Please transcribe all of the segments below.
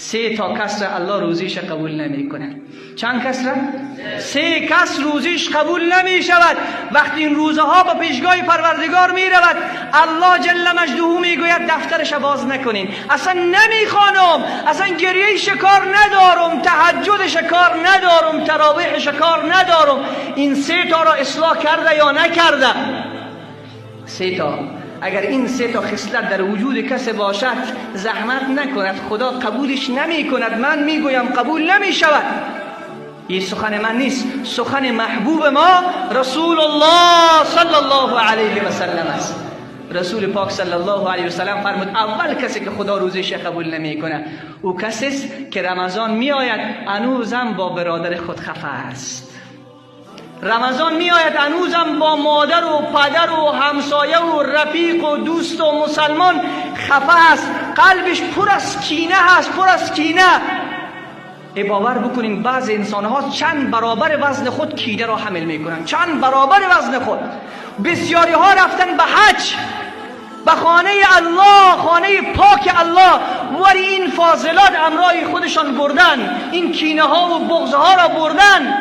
3 تا کس را الله روزیش قبول نمی کند. چند کس را؟ 3 کس روزیش قبول نمی شود. وقتی این روزها به پیشگاه پروردگار می رود، الله جل مجدوه می گوید دفترش باز نکنین. اصلا نمی خوانم، اصلا گریهش کار ندارم، تهجدش کار ندارم، تراویحش کار ندارم. این 3 تا را اصلاح کرده یا نکرده؟ 3 تا. اگر این 3 تا خصلت در وجود کسی باشد، زحمت نکند، خدا قبولش نمی کند. من میگویم قبول نمی شود. این سخن من نیست، سخن محبوب ما رسول الله صلی الله علیه و سلم است. رسول پاک صلی الله علیه و سلم فرمود اول کسی که خدا روزش قبول نمی کنه او کسی است که رمضان می آید هنوزم با برادر خود خفه است. رمضان می آید هنوزم با مادر و پدر و همسایه و رفیق و دوست و مسلمان خفه است. قلبش پر از کینه هست، پر از کینه. باور بکنین بعض انسان ها چند برابر وزن خود کینه را حمل می کنند، چند برابر وزن خود. بسیاری ها رفتن به حج، به خانه الله، خانه پاک الله، ولی این فاضلات امرای خودشان بردن، این کینه ها و بغض ها را بردن.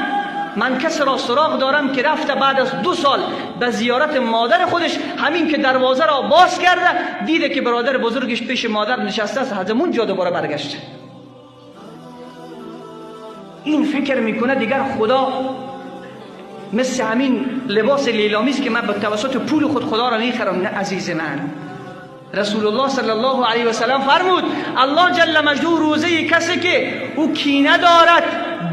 من کسی را سراغ دارم که رفته بعد از 2 سال به زیارت مادر خودش، همین که دروازه را باز کرده دیده که برادر بزرگش پیش مادر نشسته است، از همون جا دوباره برگشته. این فکر میکنه دیگر خدا مثل همین لباس لیلامی است که من به توسط پول خود خدا را نمیخرم. نه عزیز من، رسول الله صلی الله علیه و سلم فرمود الله جل مجدوه روزه کسی که او کینه دارد،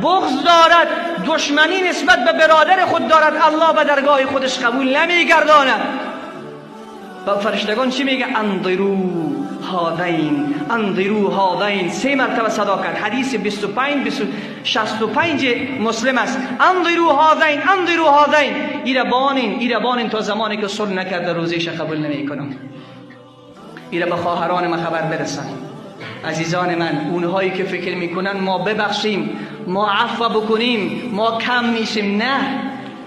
بغض دارد، دشمنی نسبت به برادر خود دارد، الله به درگاه خودش قبول نمیگرداند. و فرشتگان چی میگه؟ انظروا هذین، انظروا هذین. 3 مرتبه صدا کرد. حدیث 65 مسلم است. انظروا هذین، انظروا هذین. ایره بانین تا زمانی که صلح نکرده روزیش قبول نمیکنم. ایره به خواهران ما خبر برسن. عزیزان من، اونهایی که فکر میکنن ما ببخشیم، ما عفو بکنیم، ما کم میشیم، نه.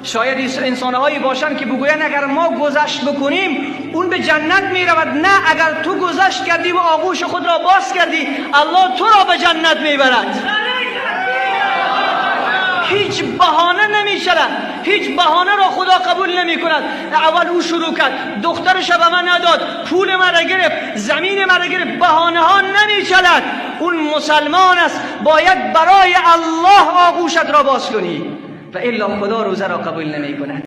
شاید انسانهایی باشن که بگوین اگر ما گذشت بکنیم اون به جنت میرود. نه، اگر تو گذشت کردی و آغوش خود را باز کردی، الله تو را به جنت میبرد. هیچ بهانه نمیشود، هیچ بهانه را خدا قبول نمی کند. اول او شروع کرد، دخترش به من نداد، پول مرا گرفت، زمین مرا گرفت. بهانه ها نمیشود. اون مسلمان است، باید برای الله آغوشت را باز کنی و الا خدا روزه را قبول نمی کند.